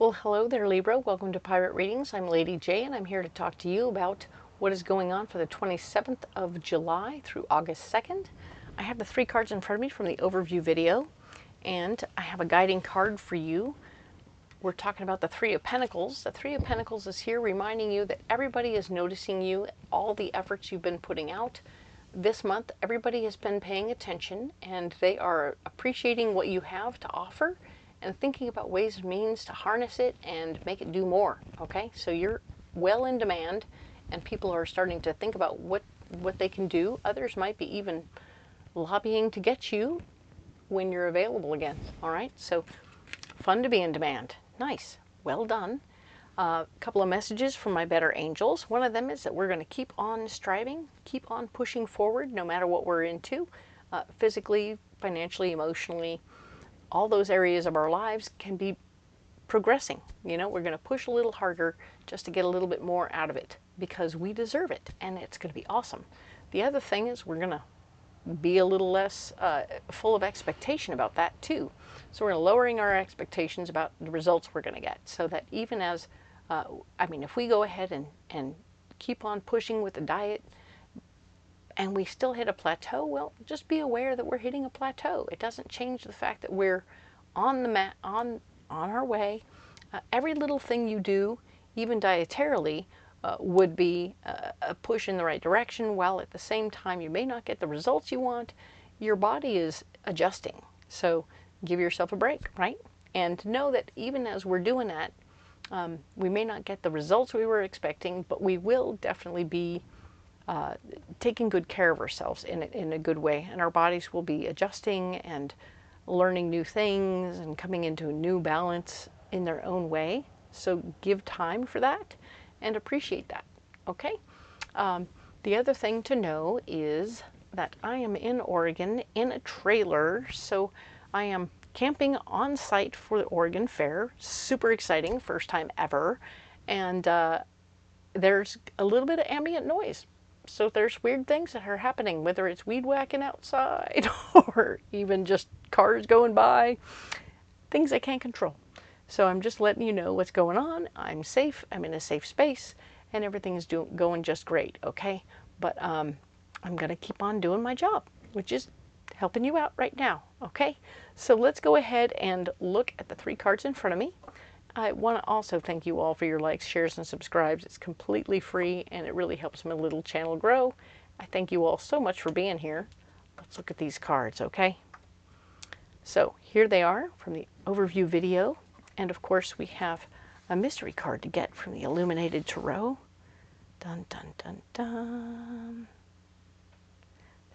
Well, hello there, Libra. Welcome to Pirate Readings. I'm Lady J, and I'm here to talk to you about what is going on for the 27th of July through August 2nd. I have the 3 cards in front of me from the overview video, and I have a guiding card for you. We're talking about the 3 of Pentacles. The 3 of Pentacles is here reminding you that everybody is noticing you, all the efforts you've been putting out. This month, everybody has been paying attention, and they are appreciating what you have to offer and thinking about ways and means to harness it and make it do more, okay? So you're well in demand, and people are starting to think about what they can do. Others might be even lobbying to get you when you're available again, all right? So fun to be in demand. Nice. Well done. A couple of messages from my better angels. One of them is that we're going to keep on striving, keep on pushing forward no matter what we're into, physically, financially, emotionally. All those areas of our lives can be progressing. You know, we're going to push a little harder just to get a little bit more out of it because we deserve it, and it's going to be awesome. The other thing is we're going to be a little less full of expectation about that too. So we're lowering our expectations about the results we're going to get, so that even as, if we go ahead and keep on pushing with the diet, and we still hit a plateau, well, just be aware that we're hitting a plateau. It doesn't change the fact that we're on the on our way. Every little thing you do, even dietarily, would be a push in the right direction, while at the same time you may not get the results you want. Your body is adjusting. So give yourself a break, right? And know that even as we're doing that, we may not get the results we were expecting, but we will definitely be taking good care of ourselves in a good way, and our bodies will be adjusting and learning new things and coming into a new balance in their own way. So give time for that and appreciate that, okay? The other thing to know is that I am in Oregon in a trailer, so I am camping on site for the Oregon Fair. Super exciting, first time ever, and there's a little bit of ambient noise. So there's weird things that are happening, whether it's weed whacking outside or even just cars going by, things I can't control. So I'm just letting you know what's going on. I'm safe, I'm in a safe space, and everything's going just great, okay? But I'm going to keep on doing my job, which is helping you out right now, okay? So let's go ahead and look at the 3 cards in front of me. I want to also thank you all for your likes, shares, and subscribes. It's completely free, and it really helps my little channel grow. I thank you all so much for being here. Let's look at these cards, okay? So here they are from the overview video. And of course, we have a mystery card to get from the Illuminated Tarot. Dun, dun, dun, dun.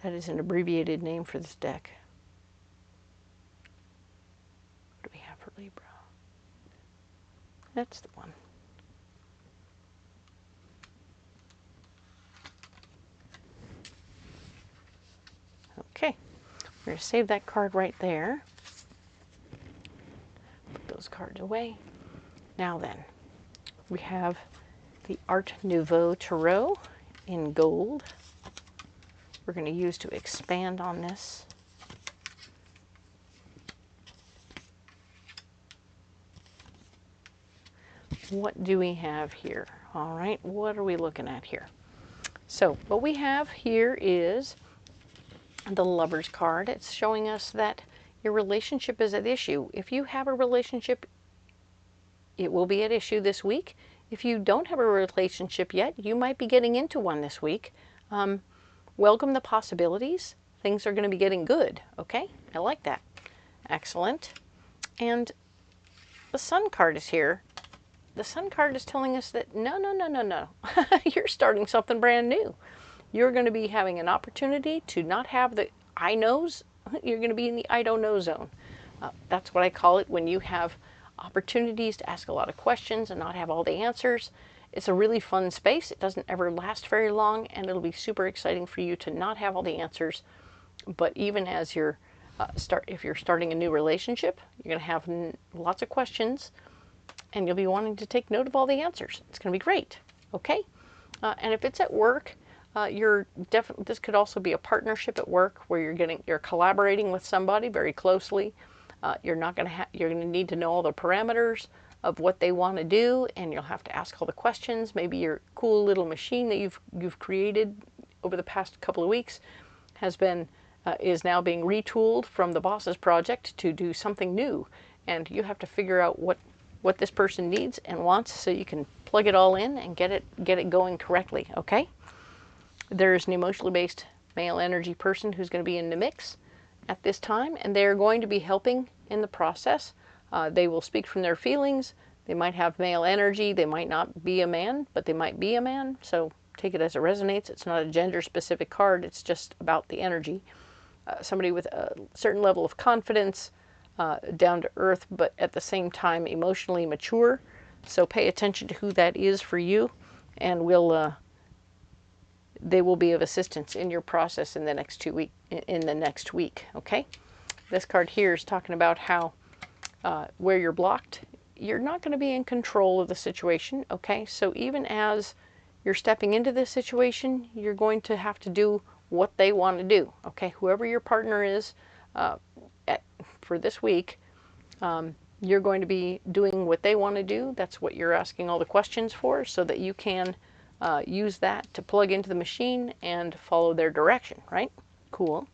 That is an abbreviated name for this deck. What do we have for Libra? That's the one. Okay, we're going to save that card right there. Put those cards away. Now then, we have the Art Nouveau Tarot in gold. We're going to use to expand on this. What do we have here? All right, what are we looking at here? So what we have here is the Lover's card. It's showing us that your relationship is at issue. If you have a relationship, it will be at issue this week. If you don't have a relationship yet, you might be getting into one this week. Welcome the possibilities. Things are going to be getting good, okay? I like that. Excellent. And the Sun card is here. The Sun card is telling us that no. You're starting something brand new. You're going to be having an opportunity to not have the I knows. You're going to be in the I don't know zone. That's what I call it when you have opportunities to ask a lot of questions and not have all the answers. It's a really fun space. It doesn't ever last very long, and it'll be super exciting for you to not have all the answers. But even as you're if you're starting a new relationship, you're going to have lots of questions, and you'll be wanting to take note of all the answers. It's going to be great, okay? And if it's at work, this could also be a partnership at work where you're collaborating with somebody very closely. You're going to need to know all the parameters of what they want to do, and you'll have to ask all the questions. Maybe your cool little machine that you've created over the past couple of weeks is now being retooled from the boss's project to do something new, and you have to figure out what this person needs and wants so you can plug it all in and get it going correctly. Okay? There's an emotionally based male energy person who's going to be in the mix at this time, and they're going to be helping in the process. They will speak from their feelings. They might have male energy. They might not be a man, but they might be a man. So take it as it resonates. It's not a gender-specific card. It's just about the energy. Somebody with a certain level of confidence, down to earth, but at the same time emotionally mature. So pay attention to who that is for you, and they will be of assistance in your process in the next week. Okay? This card here is talking about how where you're blocked, you're not going to be in control of the situation. Okay? So even as you're stepping into this situation, you're going to have to do what they want to do. Okay? Whoever your partner is for this week, you're going to be doing what they want to do. That's what you're asking all the questions for, so that you can use that to plug into the machine and follow their direction, right? Cool.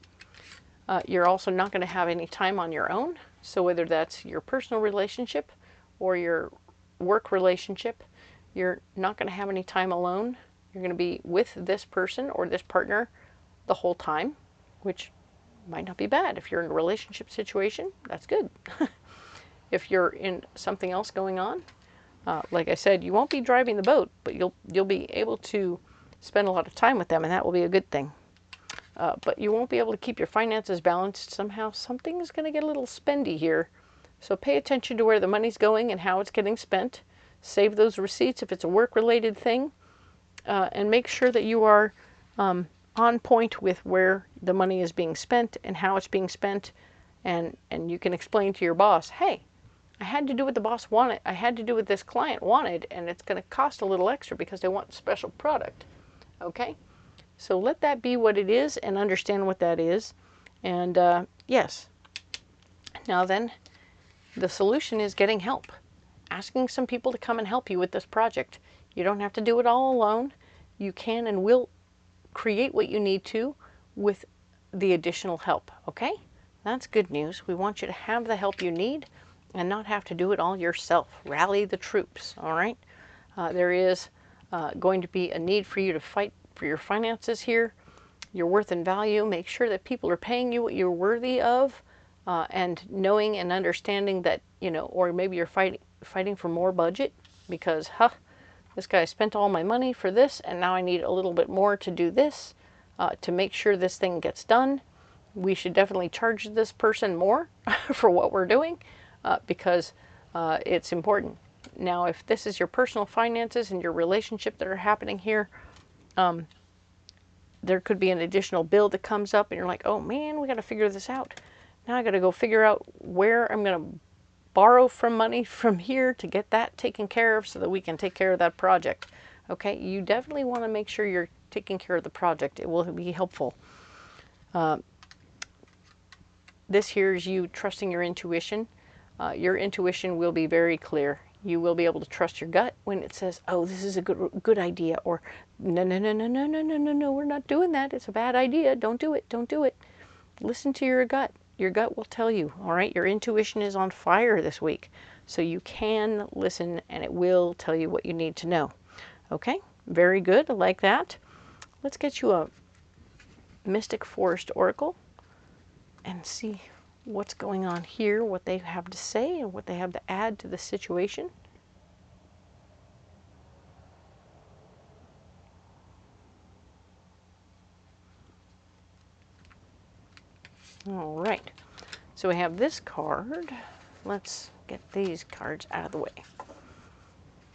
You're also not going to have any time on your own. So whether that's your personal relationship or your work relationship, you're not going to have any time alone. You're going to be with this person or this partner the whole time, which might not be bad. If you're in a relationship situation, that's good. If you're in something else going on, like I said, you won't be driving the boat, but you'll be able to spend a lot of time with them, and that will be a good thing. But you won't be able to keep your finances balanced somehow. Something's going to get a little spendy here. So pay attention to where the money's going and how it's getting spent. Save those receipts if it's a work-related thing, and make sure that you are on point with where the money is being spent and how it's being spent, and you can explain to your boss, hey, I had to do what the boss wanted. I had to do what this client wanted, and it's going to cost a little extra because they want special product. Okay? So let that be what it is and understand what that is. And yes. Now then, the solution is getting help. Asking some people to come and help you with this project. You don't have to do it all alone. You can and will create what you need to with the additional help. Okay? That's good news. We want you to have the help you need and not have to do it all yourself. Rally the troops, all right? There is going to be a need for you to fight for your finances here, your worth and value. Make sure that people are paying you what you're worthy of, and knowing and understanding that, or maybe you're fighting for more budget because, this guy spent all my money for this, and now I need a little bit more to do this, to make sure this thing gets done. We should definitely charge this person more for what we're doing, because it's important. Now, if this is your personal finances and your relationship that are happening here, there could be an additional bill that comes up and you're like, oh man, we got to figure this out. Now I got to go figure out where I'm going to borrow from money from here to get that taken care of so that we can take care of that project. Okay, you definitely want to make sure you're taking care of the project. It will be helpful. This here is you trusting your intuition. Your intuition will be very clear. You will be able to trust your gut when it says, oh, this is a good idea, or no, we're not doing that. It's a bad idea. Don't do it. Don't do it. Listen to your gut. Your gut will tell you, all right? Your intuition is on fire this week. So you can listen and it will tell you what you need to know. Okay? Very good. I like that. Let's get you a Mystic Forest Oracle and see what's going on here, what they have to say, and what they have to add to the situation. All right. So we have this card. Let's get these cards out of the way.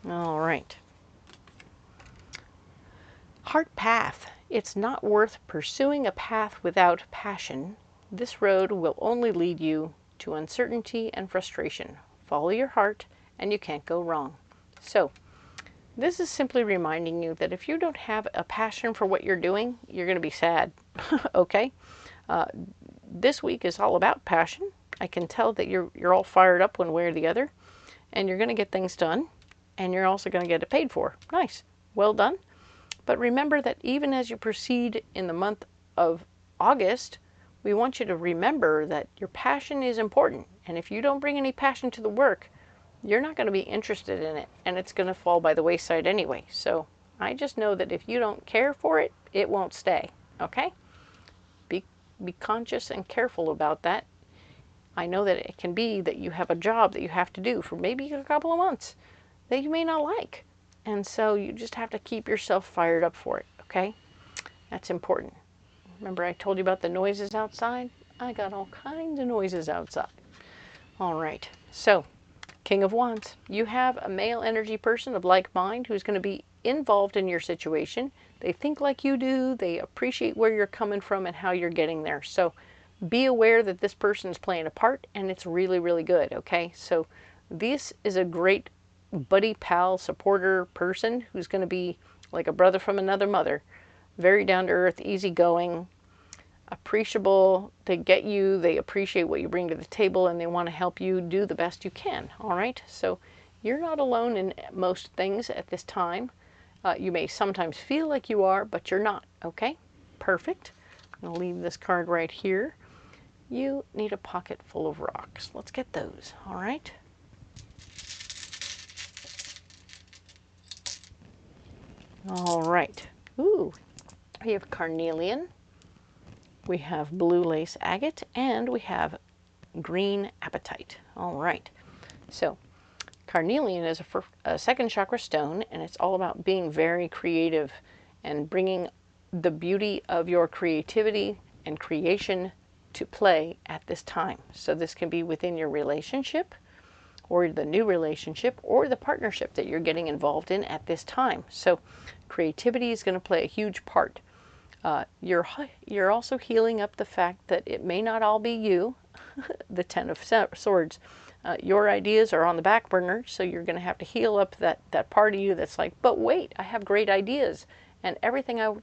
All right. Heart path. It's not worth pursuing a path without passion. This road will only lead you to uncertainty and frustration. Follow your heart and you can't go wrong. So this is simply reminding you that if you don't have a passion for what you're doing, you're going to be sad. Okay? This week is all about passion. I can tell that you're all fired up one way or the other. and you're going to get things done, and you're also going to get it paid for. Nice. Well done. But remember that even as you proceed in the month of August, we want you to remember that your passion is important. And if you don't bring any passion to the work, you're not going to be interested in it, and it's going to fall by the wayside anyway. So I just know that if you don't care for it, it won't stay. Okay? Be conscious and careful about that. I know that it can be that you have a job that you have to do for maybe a couple of months that you may not like. And so you just have to keep yourself fired up for it, okay? That's important. Remember I told you about the noises outside? I got all kinds of noises outside. All right, so King of Wands. You have a male energy person of like mind who's going to be involved in your situation. They think like you do. They appreciate where you're coming from and how you're getting there. So be aware that this person is playing a part, and it's really, really good, okay? So this is a great buddy, pal, supporter person who's going to be like a brother from another mother. Very down to earth, easygoing, appreciable. They get you, they appreciate what you bring to the table, and they want to help you do the best you can, all right? So you're not alone in most things at this time. You may sometimes feel like you are, but you're not, okay? Perfect. I'm going to leave this card right here. You need a pocket full of rocks. Let's get those, all right? All right. Ooh, we have carnelian, we have blue lace agate, and we have green apatite. All right. So carnelian is a second chakra stone, and it's all about being very creative and bringing the beauty of your creativity and creation to play at this time. So this can be within your relationship, or the new relationship, or the partnership that you're getting involved in at this time. So creativity is going to play a huge part. You're also healing up the fact that it may not all be you, the Ten of Swords. Your ideas are on the back burner, so you're going to have to heal up that part of you that's like, but wait, I have great ideas, and everything I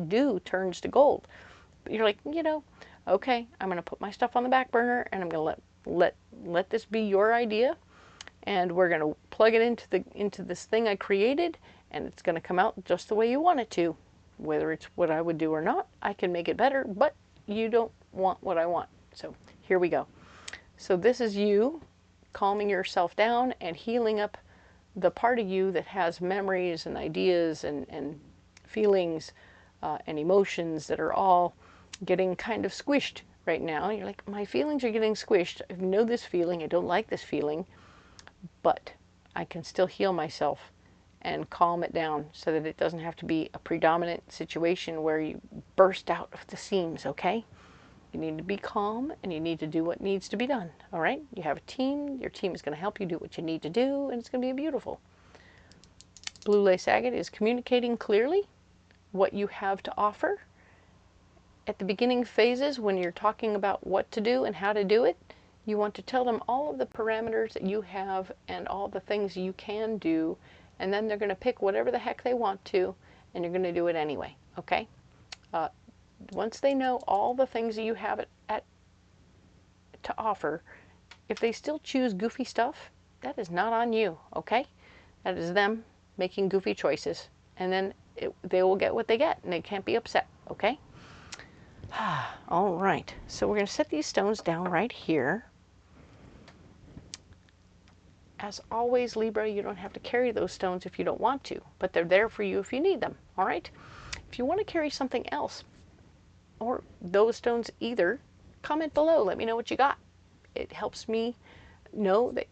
do turns to gold. But you're like, you know, okay, I'm going to put my stuff on the back burner, and I'm going to let this be your idea, and we're going to plug it into this thing I created, and it's going to come out just the way you want it to. Whether it's what I would do or not, I can make it better, but you don't want what I want. So here we go. So this is you calming yourself down and healing up the part of you that has memories and ideas and feelings and emotions that are all getting kind of squished right now. You're like, my feelings are getting squished. I know this feeling. I don't like this feeling, but I can still heal myself and calm it down so that it doesn't have to be a predominant situation where you burst out of the seams, okay? You need to be calm, and you need to do what needs to be done, all right? You have a team. Your team is going to help you do what you need to do, and it's going to be beautiful. Blue lace agate is communicating clearly what you have to offer. At the beginning phases, when you're talking about what to do and how to do it, you want to tell them all of the parameters that you have and all the things you can do, and then they're going to pick whatever the heck they want to, and you're going to do it anyway, okay? Once they know all the things that you have to offer, if they still choose goofy stuff, that is not on you, okay? That is them making goofy choices, and then they will get what they get, and they can't be upset, okay? All right, so we're going to set these stones down right here. As always, Libra, you don't have to carry those stones if you don't want to, but they're there for you if you need them, all right? If you want to carry something else, or those stones either, comment below. Let me know what you got. It helps me know that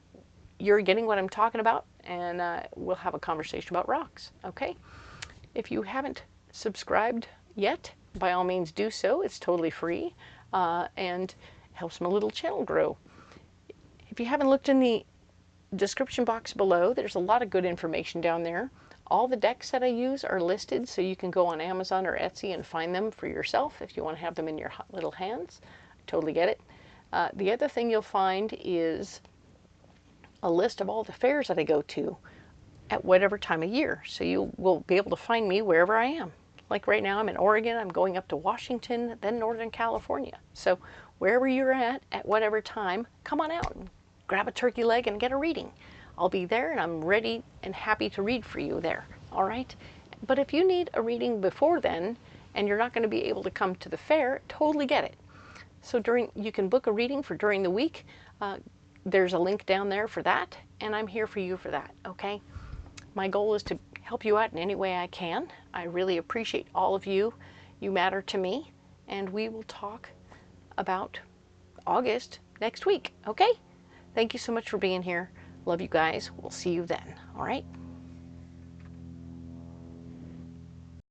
you're getting what I'm talking about, and we'll have a conversation about rocks, okay? If you haven't subscribed yet, by all means do so. It's totally free and helps my little channel grow. If you haven't looked in the description box below, there's a lot of good information down there. All the decks that I use are listed, so you can go on Amazon or Etsy and find them for yourself if you want to have them in your little hands. I totally get it. The other thing you'll find is a list of all the fairs that I go to at whatever time of year, so you will be able to find me wherever I am. Like right now, I'm in Oregon, I'm going up to Washington, then Northern California. So wherever you're at whatever time, come on out and grab a turkey leg and get a reading. I'll be there and I'm ready and happy to read for you there, all right? But if you need a reading before then and you're not going to be able to come to the fair, totally get it. So you can book a reading for during the week. There's a link down there for that, and I'm here for you for that, okay? My goal is to help you out in any way I can. I really appreciate all of you. You matter to me, and we will talk about August next week, okay? Thank you so much for being here. Love you guys. We'll see you then, all right?